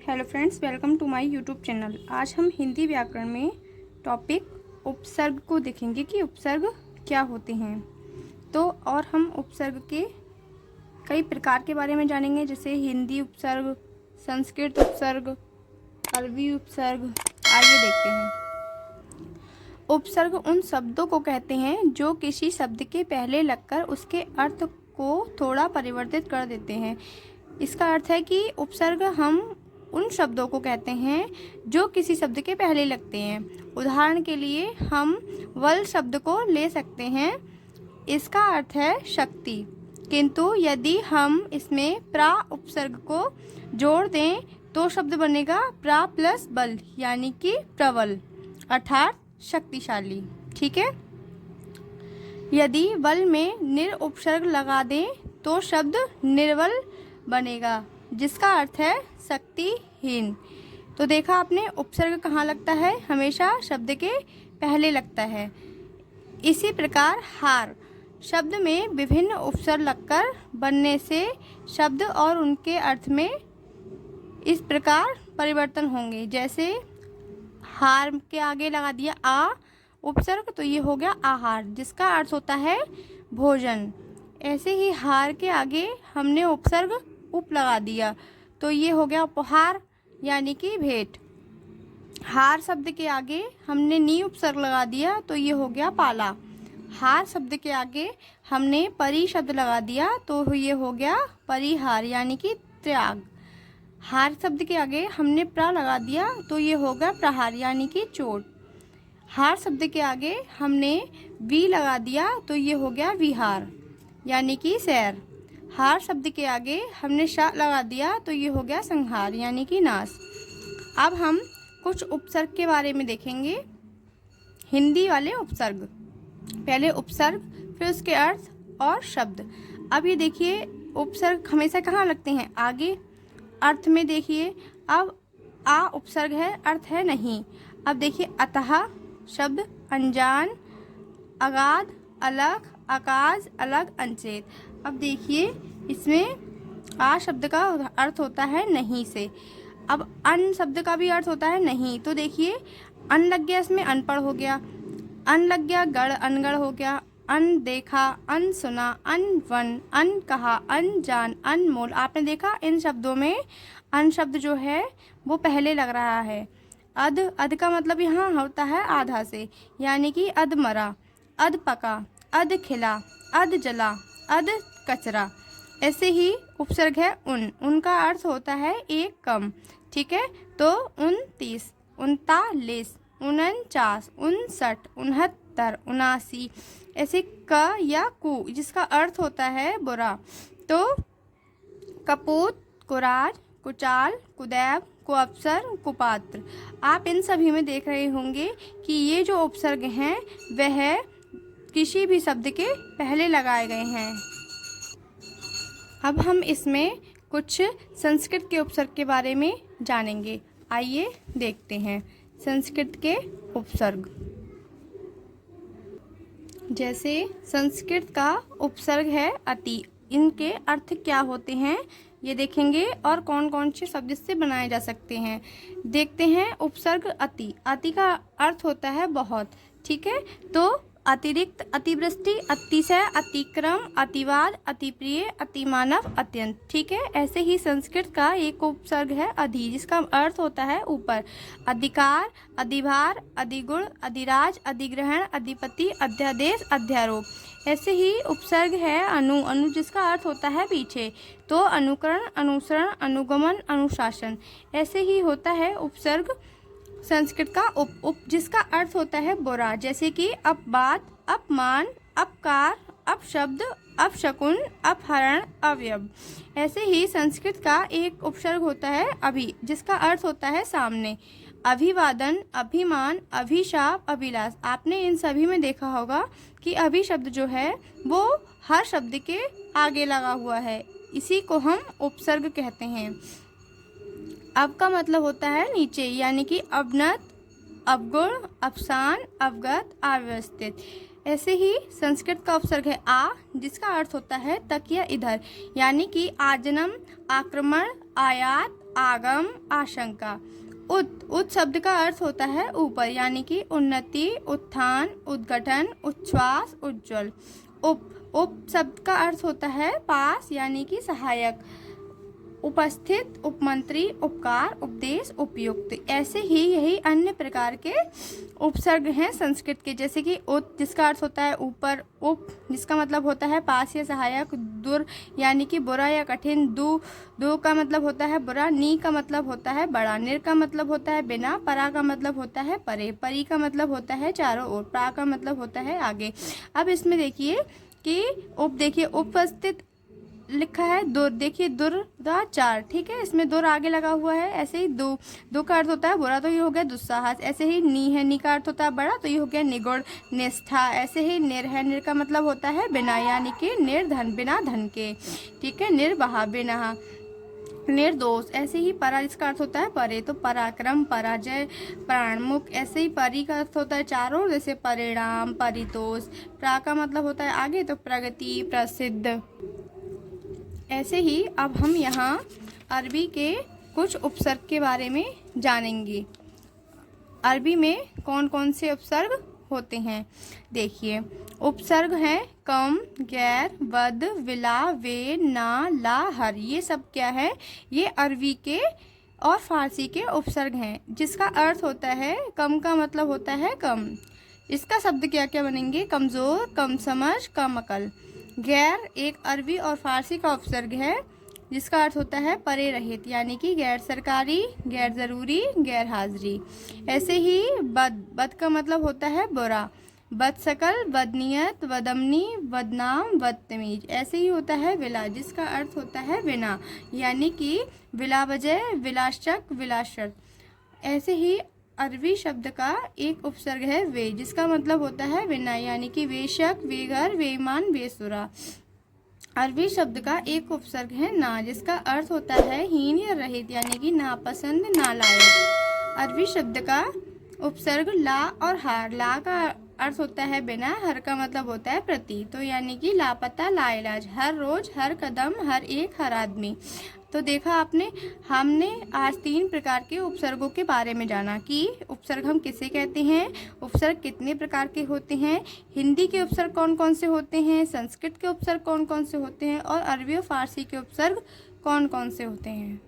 Hello friends, welcome to my YouTube channel. आज हम हिंदी व्याकरण में टॉपिक उपसर्ग को देखेंगे कि उपसर्ग क्या होते हैं। तो और हम उपसर्ग के कई प्रकार के बारे में जानेंगे, जैसे हिंदी उपसर्ग, संस्कृत उपसर्ग, अरबी उपसर्ग। आइए देखते हैं। उपसर्ग उन शब्दों को कहते हैं जो किसी शब्द के पहले लगकर उसके अर्थ को थोड़ा परिवर्तित कर देते हैं। इसका अर्थ है कि उपसर्ग हम उन शब्दों को कहते हैं जो किसी शब्द के पहले लगते हैं। उदाहरण के लिए हम वल शब्द को ले सकते हैं, इसका अर्थ है शक्ति, किंतु यदि हम इसमें प्रा उपसर्ग को जोड़ दें तो शब्द बनेगा प्रा प्लस बल, यानी कि प्रबल अर्थात शक्तिशाली। ठीक है। यदि बल में निर उपसर्ग लगा दें तो शब्द निर्बल बनेगा, जिसका अर्थ है शक्तिहीन। तो देखा आपने, उपसर्ग कहाँ लगता है? हमेशा शब्द के पहले लगता है। इसी प्रकार हार शब्द में विभिन्न उपसर्ग लगकर बनने से शब्द और उनके अर्थ में इस प्रकार परिवर्तन होंगे। जैसे हार के आगे लगा दिया आ उपसर्ग तो ये हो गया आहार, जिसका अर्थ होता है भोजन। ऐसे ही हार के आगे हमने उपसर्ग उप लगा दिया तो ये हो गया उपहार, यानी कि भेंट। हार शब्द के आगे हमने नी उपसर्ग लगा दिया तो ये हो गया पाला। हार शब्द के आगे हमने परी शब्द लगा दिया तो ये हो गया परिहार, यानी कि त्याग। हार शब्द के आगे हमने प्रा लगा दिया तो ये हो गया प्रहार, यानी कि चोट। हार शब्द के आगे हमने वी लगा दिया तो ये हो गया विहार, यानी कि सैर। हार शब्द के आगे हमने शा लगा दिया तो ये हो गया संहार, यानी कि नाश। अब हम कुछ उपसर्ग के बारे में देखेंगे, हिंदी वाले उपसर्ग। पहले उपसर्ग, फिर उसके अर्थ और शब्द। अब ये देखिए, उपसर्ग हमेशा कहाँ लगते हैं? आगे। अर्थ में देखिए, अब आ उपसर्ग है, अर्थ है नहीं। अब देखिए, अतः शब्द अनजान, अगाध, अलग, आकाश, अलग, अनचेत। अब देखिए, इसमें आ शब्द का अर्थ होता है नहीं से। अब अन शब्द का भी अर्थ होता है नहीं, तो देखिए अन लग गया, इसमें अनपढ़ हो गया। अन लग गया, गढ़ अनगढ़ हो गया। अन देखा, अन सुना, अन वन, अन कहा, अनजान, अनमोल। आपने देखा इन शब्दों में अन शब्द जो है वो पहले लग रहा है। अध, अध का मतलब यहाँ होता है आधा से, यानी कि अध मरा, अध पका, अध खिला, अध जला, अध कचरा। ऐसे ही उपसर्ग है उन, उनका अर्थ होता है एक कम। ठीक है। तो 29, 39, 49, 59, 69, 79। ऐसे क या कु, जिसका अर्थ होता है बुरा। तो कपूत, कुराज, कुचाल, कुदैव, कुअवसर, कुपात्र। आप इन सभी में देख रहे होंगे कि ये जो उपसर्ग हैं वह किसी भी शब्द के पहले लगाए गए हैं। अब हम इसमें कुछ संस्कृत के उपसर्ग के बारे में जानेंगे। आइए देखते हैं संस्कृत के उपसर्ग। जैसे संस्कृत का उपसर्ग है अति, इनके अर्थ क्या होते हैं ये देखेंगे, और कौन कौन से शब्द इससे बनाए जा सकते हैं देखते हैं। उपसर्ग अति, अति का अर्थ होता है बहुत। ठीक है। तो अतिरिक्त, अतिवृष्टि, अतिशय, अतिक्रम, अतिवाद, अतिप्रिय, अतिमानव, अत्यंत। ठीक है। ऐसे ही संस्कृत का एक उपसर्ग है अधि, जिसका अर्थ होता है ऊपर। अधिकार, अधिभार, अधिगुण, अधिराज, अधिग्रहण, अधिपति, अध्यादेश, अध्यारोप। ऐसे ही उपसर्ग है अनु, अनु जिसका अर्थ होता है पीछे। तो अनुकरण, अनुसरण, अनुगमन, अनुशासन। ऐसे ही होता है उपसर्ग संस्कृत का उप, जिसका अर्थ होता है बुरा, जैसे कि अपवाद, अपमान, अपकार, अपशब्द, अपशकुन, अपहरण, अवयव। ऐसे ही संस्कृत का एक उपसर्ग होता है अभि, जिसका अर्थ होता है सामने। अभिवादन, अभिमान, अभिशाप, अभिलाष। आपने इन सभी में देखा होगा कि अभि शब्द जो है वो हर शब्द के आगे लगा हुआ है, इसी को हम उपसर्ग कहते हैं। अब का मतलब होता है नीचे, यानी कि अवनत, अवगुण, अवसान, अवगत, अव्यवस्थित। ऐसे ही संस्कृत का उपसर्ग है आ, जिसका अर्थ होता है तक या इधर, यानी कि आजन्म, आक्रमण, आयात, आगम, आशंका। उत शब्द का अर्थ होता है ऊपर, यानी कि उन्नति, उत्थान, उद्घटन, उच्छ्वास, उज्ज्वल। उप शब्द का अर्थ होता है पास, यानी कि सहायक, उपस्थित, उपमंत्री, उपकार, उपदेश, उपयुक्त। ऐसे ही यही अन्य प्रकार के उपसर्ग हैं संस्कृत के, जैसे कि उत जिसका अर्थ होता है ऊपर, उप जिसका मतलब होता है पास या सहायक, दुर यानी कि बुरा या कठिन, दो का मतलब होता है बुरा, नी का मतलब होता है बड़ा, निर का मतलब होता है बिना, परा का मतलब होता है परे, परी का मतलब होता है चारों ओर, प्रा का मतलब होता है आगे। अब इसमें देखिए कि देखिए उपस्थित लिखा है, दुर देखिए, दुराचार, ठीक है, इसमें दुर आगे लगा हुआ है। ऐसे ही दो का अर्थ होता है बुरा, तो ये हो गया दुस्साहस। ऐसे ही नी है, नी का अर्थ होता है बड़ा, तो ये हो गया निगुण, निष्ठा। ऐसे ही निर है, निर का मतलब होता है बिना, यानी कि निर्धन, बिना धन के, ठीक है, निर्वाह, बिना, निर्दोष। ऐसे ही परा इसका अर्थ होता है परे, तो पराक्रम, पराजय, प्राणमुख। ऐसे ही परी का अर्थ होता है चारों, जैसे परिणाम, परितोष। प्रा का मतलब होता है आगे, तो प्रगति, प्रसिद्ध। ऐसे ही अब हम यहाँ अरबी के कुछ उपसर्ग के बारे में जानेंगे। अरबी में कौन कौन से उपसर्ग होते हैं, देखिए। उपसर्ग हैं कम, गैर, वद, विला, वे, ना, ला, हर। ये सब क्या है, ये अरबी के और फारसी के उपसर्ग हैं, जिसका अर्थ होता है कम का मतलब होता है कम। इसका शब्द क्या क्या बनेंगे, कमज़ोर, कम समझ, कम अकल। गैर एक अरबी और फारसी का उपसर्ग है, जिसका अर्थ होता है परे रहित, यानी कि गैर सरकारी, गैर ज़रूरी, गैर हाजिरी। ऐसे ही बद का मतलब होता है बुरा, बदशकल, बदनीयत, बदअमनी, बदनाम, बदतमीज। ऐसे ही होता है विला, जिसका अर्थ होता है बिना, यानी कि विला वजह, विलाशक, विलाशर्त। ऐसे ही अरबी शब्द का एक उपसर्ग है वे, जिसका मतलब होता है बिना, यानी कि वेशक, वेघर, वेईमान, बेसुरा। अरबी शब्द का एक उपसर्ग है ना, जिसका अर्थ होता है हीन या रहित, यानी कि नापसंद, नालायक। अरबी शब्द का उपसर्ग ला और हार। ला का अर्थ होता है बिना, हर का मतलब होता है प्रति, तो यानी कि लापता, लाइलाज, हर रोज, हर कदम, हर एक, हर आदमी। तो देखा आपने, हमने आज 3 प्रकार के उपसर्गों के बारे में जाना कि उपसर्ग हम किसे कहते हैं, उपसर्ग कितने प्रकार के होते हैं, हिंदी के उपसर्ग कौन कौन से होते हैं, संस्कृत के उपसर्ग कौन कौन से होते हैं, और अरबी और फारसी के उपसर्ग कौन कौन से होते हैं।